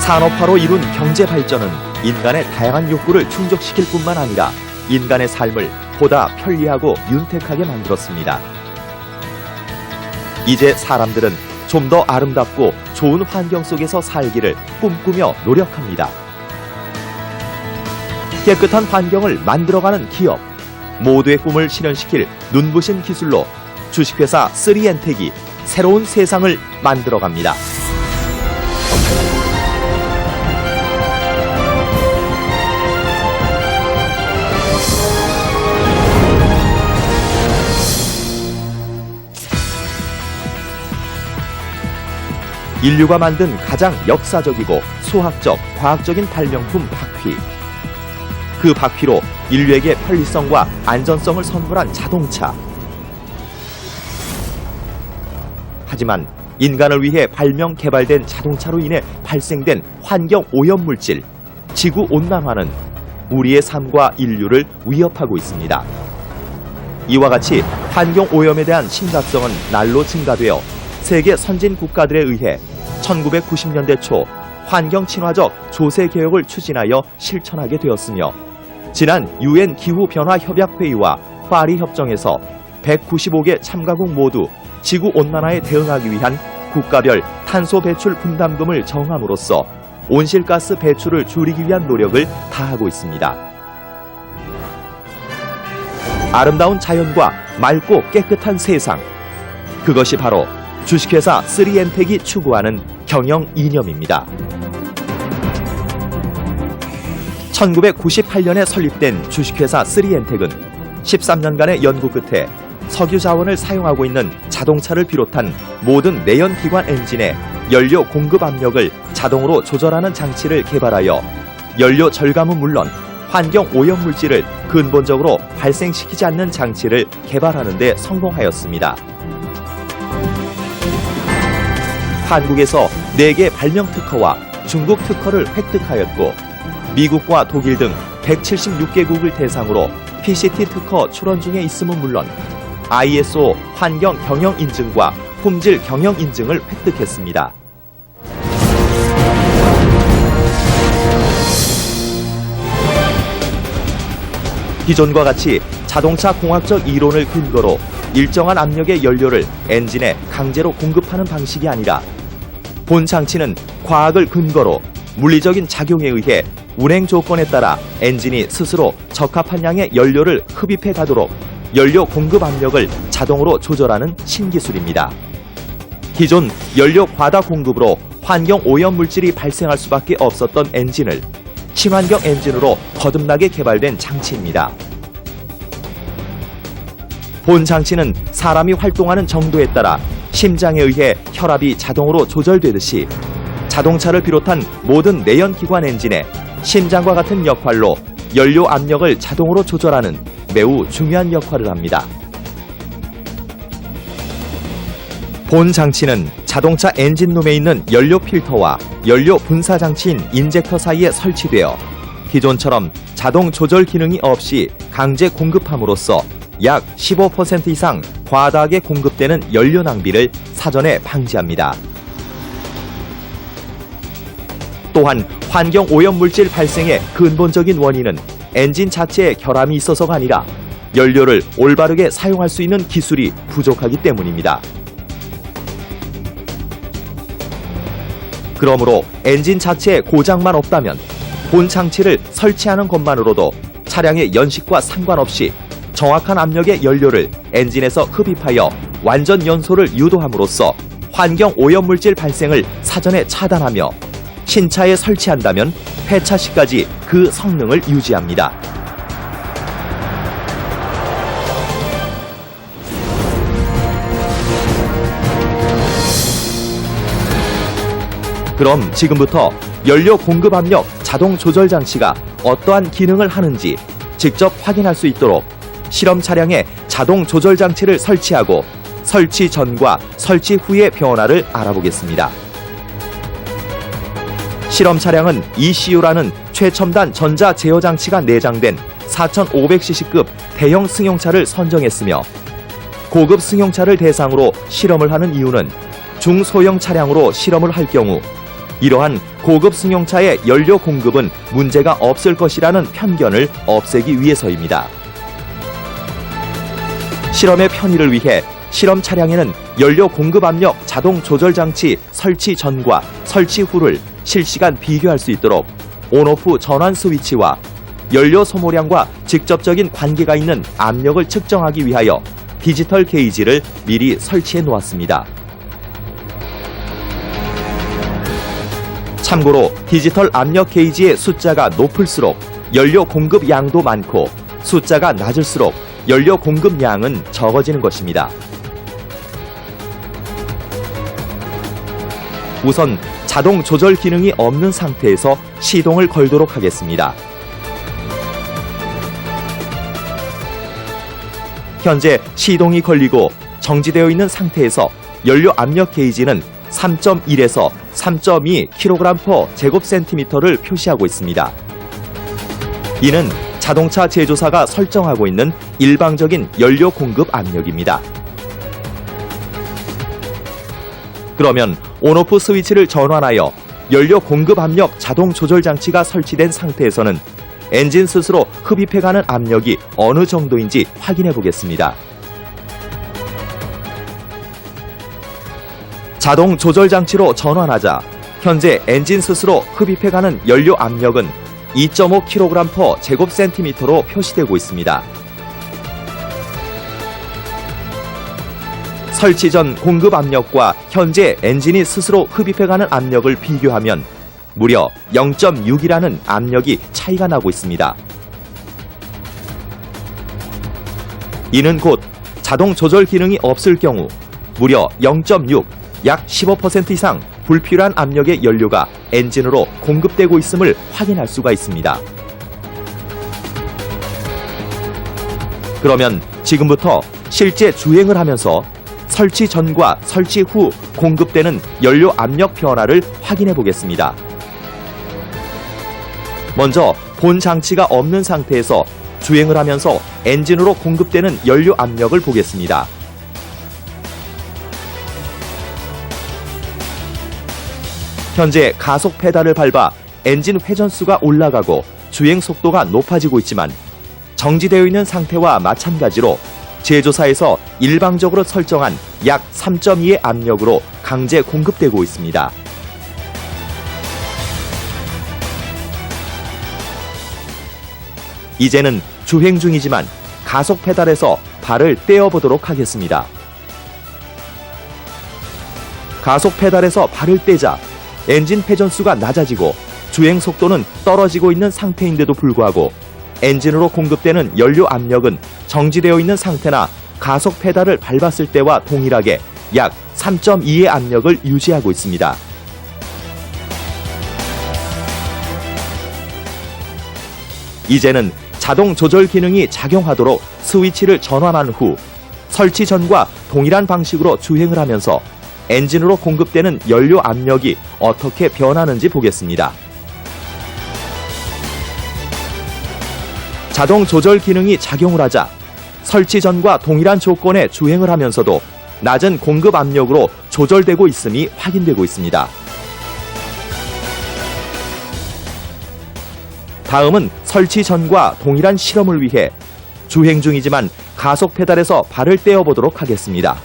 산업화로 이룬 경제 발전은 인간의 다양한 욕구를 충족시킬 뿐만 아니라 인간의 삶을 보다 편리하고 윤택하게 만들었습니다. 이제 사람들은 좀 더 아름답고 좋은 환경 속에서 살기를 꿈꾸며 노력합니다. 깨끗한 환경을 만들어가는 기업, 모두의 꿈을 실현시킬 눈부신 기술로 주식회사 3엔텍이 새로운 세상을 만들어갑니다. 인류가 만든 가장 역사적이고 수학적, 과학적인 발명품 바퀴. 그 바퀴로 인류에게 편리성과 안전성을 선물한 자동차. 하지만 인간을 위해 발명 개발된 자동차로 인해 발생된 환경 오염물질, 지구 온난화는 우리의 삶과 인류를 위협하고 있습니다. 이와 같이 환경 오염에 대한 심각성은 날로 증가되어 세계 선진 국가들에 의해 1990년대 초 환경 친화적 조세 개혁을 추진하여 실천하게 되었으며 지난 UN 기후변화협약회의와 파리 협정에서 195개 참가국 모두 지구온난화에 대응하기 위한 국가별 탄소 배출 분담금을 정함으로써 온실가스 배출을 줄이기 위한 노력을 다하고 있습니다. 아름다운 자연과 맑고 깨끗한 세상, 그것이 바로 주식회사 3엔텍이 추구하는 경영 이념입니다. 1998년에 설립된 주식회사 3엔텍은 13년간의 연구 끝에 석유 자원을 사용하고 있는 자동차를 비롯한 모든 내연기관 엔진의 연료 공급 압력을 자동으로 조절하는 장치를 개발하여 연료 절감은 물론 환경 오염물질을 근본적으로 발생시키지 않는 장치를 개발하는 데 성공하였습니다. 한국에서 4개 발명 특허와 중국 특허를 획득하였고 미국과 독일 등 176개국을 대상으로 PCT 특허 출원 중에 있음은 물론 ISO 환경 경영 인증과 품질 경영 인증을 획득했습니다. 기존과 같이 자동차 공학적 이론을 근거로 일정한 압력의 연료를 엔진에 강제로 공급하는 방식이 아니라 본 장치는 과학을 근거로 물리적인 작용에 의해 운행 조건에 따라 엔진이 스스로 적합한 양의 연료를 흡입해 가도록 연료 공급 압력을 자동으로 조절하는 신기술입니다. 기존 연료 과다 공급으로 환경 오염 물질이 발생할 수밖에 없었던 엔진을 친환경 엔진으로 거듭나게 개발된 장치입니다. 본 장치는 사람이 활동하는 정도에 따라 심장에 의해 혈압이 자동으로 조절되듯이 자동차를 비롯한 모든 내연기관 엔진에 심장과 같은 역할로 연료 압력을 자동으로 조절하는 매우 중요한 역할을 합니다. 본 장치는 자동차 엔진룸에 있는 연료 필터와 연료 분사 장치인 인젝터 사이에 설치되어 기존처럼 자동 조절 기능이 없이 강제 공급함으로써 약 15% 이상 과다하게 공급되는 연료 낭비를 사전에 방지합니다. 또한 환경 오염 물질 발생의 근본적인 원인은 엔진 자체에 결함이 있어서가 아니라 연료를 올바르게 사용할 수 있는 기술이 부족하기 때문입니다. 그러므로 엔진 자체에 고장만 없다면 본 장치를 설치하는 것만으로도 차량의 연식과 상관없이 정확한 압력의 연료를 엔진에서 흡입하여 완전 연소를 유도함으로써 환경 오염물질 발생을 사전에 차단하며 신차에 설치한다면 폐차 시까지 그 성능을 유지합니다. 그럼 지금부터 연료 공급 압력 자동 조절 장치가 어떠한 기능을 하는지 직접 확인할 수 있도록 실험 차량에 자동 조절 장치를 설치하고 설치 전과 설치 후의 변화를 알아보겠습니다. 실험 차량은 ECU라는 최첨단 전자 제어 장치가 내장된 4500cc급 대형 승용차를 선정했으며 고급 승용차를 대상으로 실험을 하는 이유는 중소형 차량으로 실험을 할 경우 이러한 고급 승용차의 연료 공급은 문제가 없을 것이라는 편견을 없애기 위해서입니다. 실험의 편의를 위해 실험 차량에는 연료 공급 압력 자동 조절 장치 설치 전과 설치 후를 실시간 비교할 수 있도록 온오프 전환 스위치와 연료 소모량과 직접적인 관계가 있는 압력을 측정하기 위하여 디지털 게이지를 미리 설치해 놓았습니다. 참고로 디지털 압력 게이지의 숫자가 높을수록 연료 공급 양도 많고 숫자가 낮을수록 연료 공급 양은 적어지는 것입니다. 우선 자동 조절 기능이 없는 상태에서 시동을 걸도록 하겠습니다. 현재 시동이 걸리고 정지되어 있는 상태에서 연료 압력 게이지는 3.1에서 3.2 kg/제곱센티미터를 표시하고 있습니다. 이는 자동차 제조사가 설정하고 있는 일방적인 연료 공급 압력입니다. 그러면 온오프 스위치를 전환하여 연료 공급 압력 자동 조절 장치가 설치된 상태에서는 엔진 스스로 흡입해가는 압력이 어느 정도인지 확인해 보겠습니다. 자동 조절 장치로 전환하자 현재 엔진 스스로 흡입해가는 연료 압력은 2.5 kg/제곱센티미터로 표시되고 있습니다. 설치 전 공급 압력과 현재 엔진이 스스로 흡입해가는 압력을 비교하면 무려 0.6이라는 압력이 차이가 나고 있습니다. 이는 곧 자동 조절 기능이 없을 경우 무려 0.6, 약 15% 이상 불필요한 압력의 연료가 엔진으로 공급되고 있음을 확인할 수가 있습니다. 그러면 지금부터 실제 주행을 하면서 설치 전과 설치 후 공급되는 연료 압력 변화를 확인해 보겠습니다. 먼저 본 장치가 없는 상태에서 주행을 하면서 엔진으로 공급되는 연료 압력을 보겠습니다. 현재 가속 페달을 밟아 엔진 회전수가 올라가고 주행 속도가 높아지고 있지만 정지되어 있는 상태와 마찬가지로 제조사에서 일방적으로 설정한 약 3.2의 압력으로 강제 공급되고 있습니다. 이제는 주행 중이지만 가속 페달에서 발을 떼어보도록 하겠습니다. 가속 페달에서 발을 떼자 엔진 회전수가 낮아지고 주행 속도는 떨어지고 있는 상태인데도 불구하고 엔진으로 공급되는 연료 압력은 정지되어 있는 상태나 가속 페달을 밟았을 때와 동일하게 약 3.2의 압력을 유지하고 있습니다. 이제는 자동 조절 기능이 작용하도록 스위치를 전환한 후 설치 전과 동일한 방식으로 주행을 하면서 엔진으로 공급되는 연료 압력이 어떻게 변하는지 보겠습니다. 자동 조절 기능이 작용을 하자 설치 전과 동일한 조건의 주행을 하면서도 낮은 공급 압력으로 조절되고 있음이 확인되고 있습니다. 다음은 설치 전과 동일한 실험을 위해 주행 중이지만 가속 페달에서 발을 떼어보도록 하겠습니다.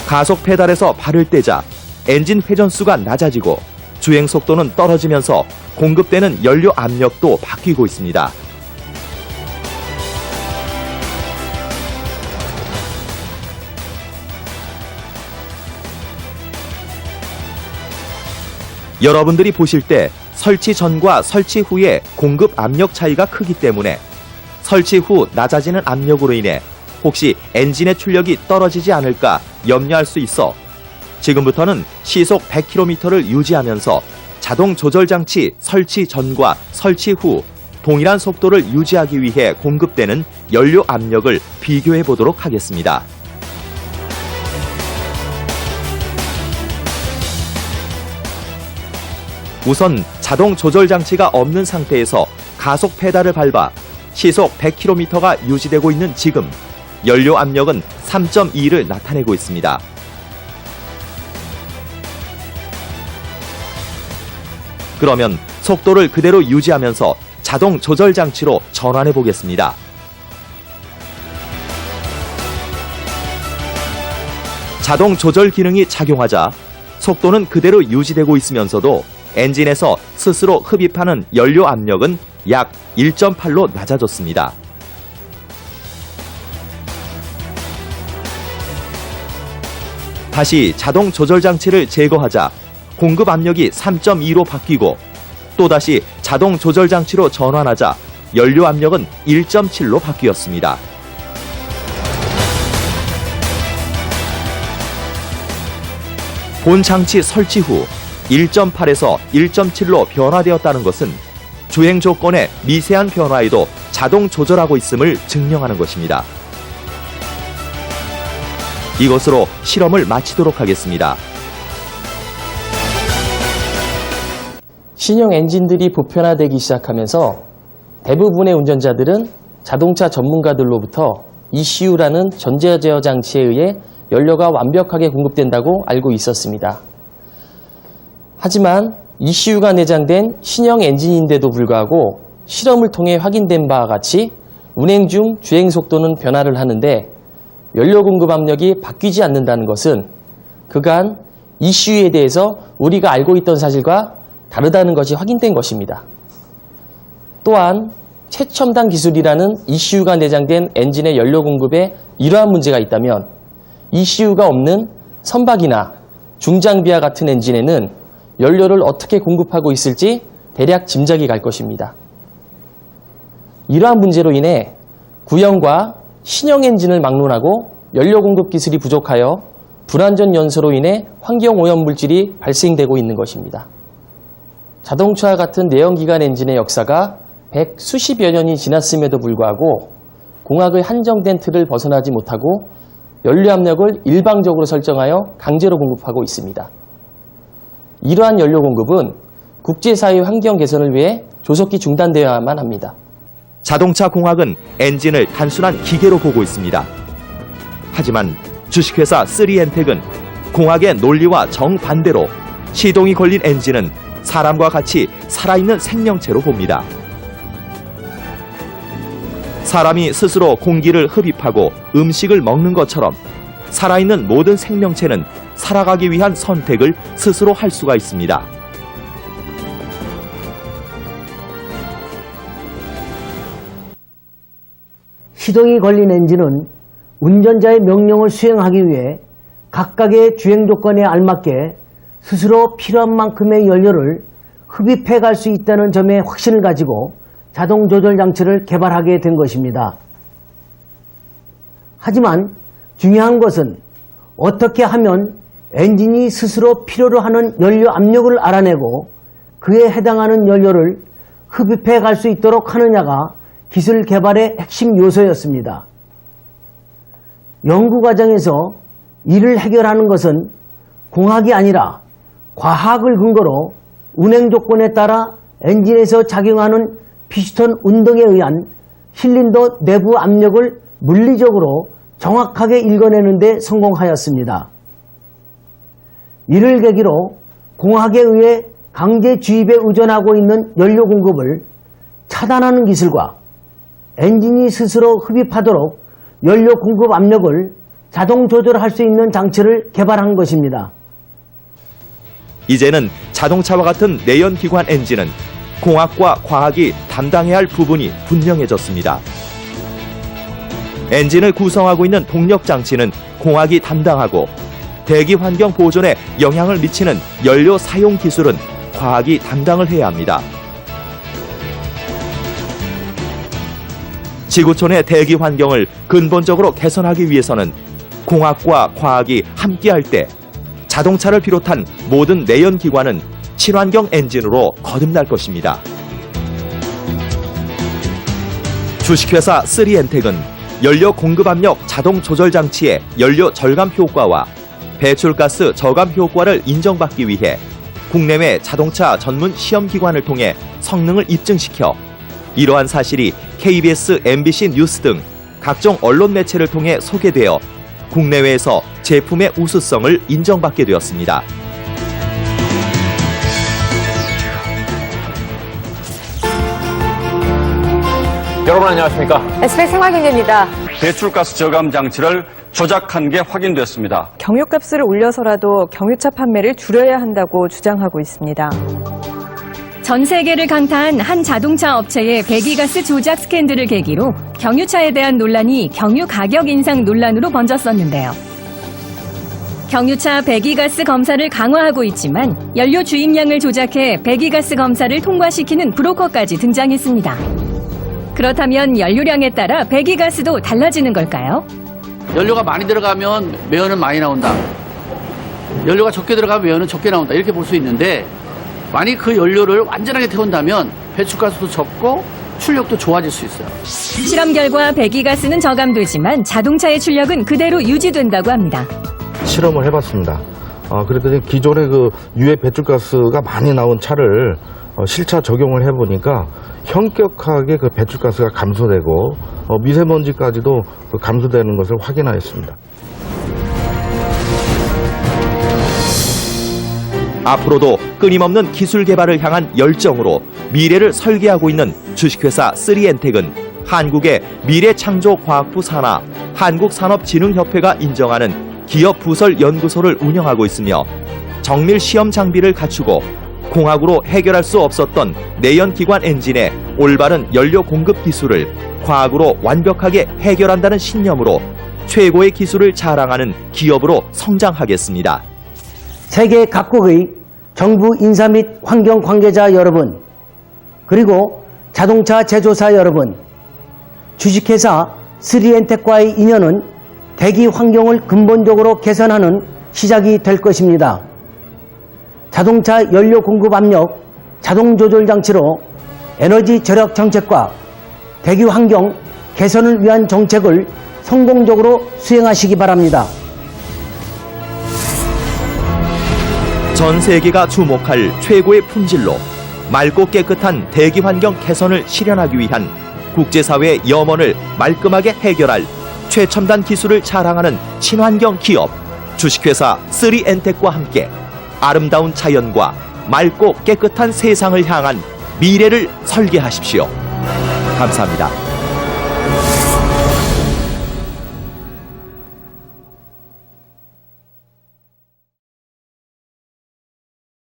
가속 페달에서 발을 떼자 엔진 회전수가 낮아지고 주행 속도는 떨어지면서 공급되는 연료 압력도 바뀌고 있습니다. 여러분들이 보실 때 설치 전과 설치 후의 공급 압력 차이가 크기 때문에 설치 후 낮아지는 압력으로 인해 혹시 엔진의 출력이 떨어지지 않을까 염려할 수 있어 지금부터는 시속 100km를 유지하면서 자동 조절 장치 설치 전과 설치 후 동일한 속도를 유지하기 위해 공급되는 연료 압력을 비교해 보도록 하겠습니다. 우선 자동 조절 장치가 없는 상태에서 가속 페달을 밟아 시속 100km가 유지되고 있는 지금 연료 압력은 3.2를 나타내고 있습니다. 그러면 속도를 그대로 유지하면서 자동 조절 장치로 전환해 보겠습니다. 자동 조절 기능이 작용하자 속도는 그대로 유지되고 있으면서도 엔진에서 스스로 흡입하는 연료 압력은 약 1.8로 낮아졌습니다. 다시 자동 조절 장치를 제거하자 공급 압력이 3.2로 바뀌고 또다시 자동 조절 장치로 전환하자 연료 압력은 1.7로 바뀌었습니다. 본 장치 설치 후 1.8에서 1.7로 변화되었다는 것은 주행 조건의 미세한 변화에도 자동 조절하고 있음을 증명하는 것입니다. 이것으로 실험을 마치도록 하겠습니다. 신형 엔진들이 보편화되기 시작하면서 대부분의 운전자들은 자동차 전문가들로부터 ECU라는 전자 제어 장치에 의해 연료가 완벽하게 공급된다고 알고 있었습니다. 하지만 ECU가 내장된 신형 엔진인데도 불구하고 실험을 통해 확인된 바와 같이 운행 중 주행 속도는 변화를 하는데 연료 공급 압력이 바뀌지 않는다는 것은 그간 ECU에 대해서 우리가 알고 있던 사실과 다르다는 것이 확인된 것입니다. 또한 최첨단 기술이라는 ECU가 내장된 엔진의 연료 공급에 이러한 문제가 있다면 ECU가 없는 선박이나 중장비와 같은 엔진에는 연료를 어떻게 공급하고 있을지 대략 짐작이 갈 것입니다. 이러한 문제로 인해 구형과 신형 엔진을 막론하고 연료 공급 기술이 부족하여 불완전 연소로 인해 환경 오염 물질이 발생되고 있는 것입니다. 자동차와 같은 내연기관 엔진의 역사가 100수십여 년이 지났음에도 불구하고 공학의 한정된 틀을 벗어나지 못하고 연료 압력을 일방적으로 설정하여 강제로 공급하고 있습니다. 이러한 연료 공급은 국제사회 환경 개선을 위해 조속히 중단되어야만 합니다. 자동차 공학은 엔진을 단순한 기계로 보고 있습니다. 하지만 주식회사 3엔텍은 공학의 논리와 정반대로 시동이 걸린 엔진은 사람과 같이 살아있는 생명체로 봅니다. 사람이 스스로 공기를 흡입하고 음식을 먹는 것처럼 살아있는 모든 생명체는 살아가기 위한 선택을 스스로 할 수가 있습니다. 시동이 걸린 엔진은 운전자의 명령을 수행하기 위해 각각의 주행 조건에 알맞게 스스로 필요한 만큼의 연료를 흡입해 갈 수 있다는 점에 확신을 가지고 자동 조절 장치를 개발하게 된 것입니다. 하지만 중요한 것은 어떻게 하면 엔진이 스스로 필요로 하는 연료 압력을 알아내고 그에 해당하는 연료를 흡입해 갈 수 있도록 하느냐가 기술 개발의 핵심 요소였습니다. 연구 과정에서 이를 해결하는 것은 공학이 아니라 과학을 근거로 운행 조건에 따라 엔진에서 작용하는 피스톤 운동에 의한 실린더 내부 압력을 물리적으로 정확하게 읽어내는 데 성공하였습니다. 이를 계기로 공학에 의해 강제 주입에 의존하고 있는 연료 공급을 차단하는 기술과 엔진이 스스로 흡입하도록 연료 공급 압력을 자동 조절할 수 있는 장치를 개발한 것입니다. 이제는 자동차와 같은 내연기관 엔진은 공학과 과학이 담당해야 할 부분이 분명해졌습니다. 엔진을 구성하고 있는 동력장치는 공학이 담당하고 대기 환경 보존에 영향을 미치는 연료 사용 기술은 과학이 담당을 해야 합니다. 지구촌의 대기 환경을 근본적으로 개선하기 위해서는 공학과 과학이 함께할 때 자동차를 비롯한 모든 내연기관은 친환경 엔진으로 거듭날 것입니다. 주식회사 3엔텍은 연료 공급 압력 자동 조절 장치의 연료 절감 효과와 배출가스 저감 효과를 인정받기 위해 국내외 자동차 전문 시험기관을 통해 성능을 입증시켜 이러한 사실이 KBS, MBC 뉴스 등 각종 언론 매체를 통해 소개되어 국내외에서 제품의 우수성을 인정받게 되었습니다. 여러분 안녕하십니까? SBS 생활경제입니다. 배출가스 저감 장치를 조작한 게 확인됐습니다. 경유값을 올려서라도 경유차 판매를 줄여야 한다고 주장하고 있습니다. 전 세계를 강타한 한 자동차 업체의 배기가스 조작 스캔들을 계기로 경유차에 대한 논란이 경유 가격 인상 논란으로 번졌었는데요. 경유차 배기가스 검사를 강화하고 있지만 연료 주입량을 조작해 배기가스 검사를 통과시키는 브로커까지 등장했습니다. 그렇다면 연료량에 따라 배기가스도 달라지는 걸까요? 연료가 많이 들어가면 매연은 많이 나온다. 연료가 적게 들어가면 매연은 적게 나온다. 이렇게 볼 수 있는데 만약 그 연료를 완전하게 태운다면 배출가스도 적고 출력도 좋아질 수 있어요. 실험 결과 배기가스는 저감되지만 자동차의 출력은 그대로 유지된다고 합니다. 실험을 해봤습니다. 그랬더니 기존의 그 유해 배출가스가 많이 나온 차를 실차 적용을 해보니까 현격하게 그 배출가스가 감소되고 미세먼지까지도 감소되는 것을 확인하였습니다. 앞으로도 끊임없는 기술 개발을 향한 열정으로 미래를 설계하고 있는 주식회사 3엔텍은 한국의 미래창조과학부 산하 한국산업진흥협회가 인정하는 기업 부설 연구소를 운영하고 있으며 정밀 시험 장비를 갖추고 공학으로 해결할 수 없었던 내연기관 엔진의 올바른 연료 공급 기술을 과학으로 완벽하게 해결한다는 신념으로 최고의 기술을 자랑하는 기업으로 성장하겠습니다. 세계 각국의 정부 인사 및 환경 관계자 여러분, 그리고 자동차 제조사 여러분, 주식회사 3엔텍과의 인연은 대기 환경을 근본적으로 개선하는 시작이 될 것입니다. 자동차 연료 공급 압력 자동 조절 장치로 에너지 절약 정책과 대기 환경 개선을 위한 정책을 성공적으로 수행하시기 바랍니다. 전 세계가 주목할 최고의 품질로 맑고 깨끗한 대기 환경 개선을 실현하기 위한 국제사회의 염원을 말끔하게 해결할 최첨단 기술을 자랑하는 친환경 기업 주식회사 3엔텍과 함께 아름다운 자연과 맑고 깨끗한 세상을 향한 미래를 설계하십시오. 감사합니다.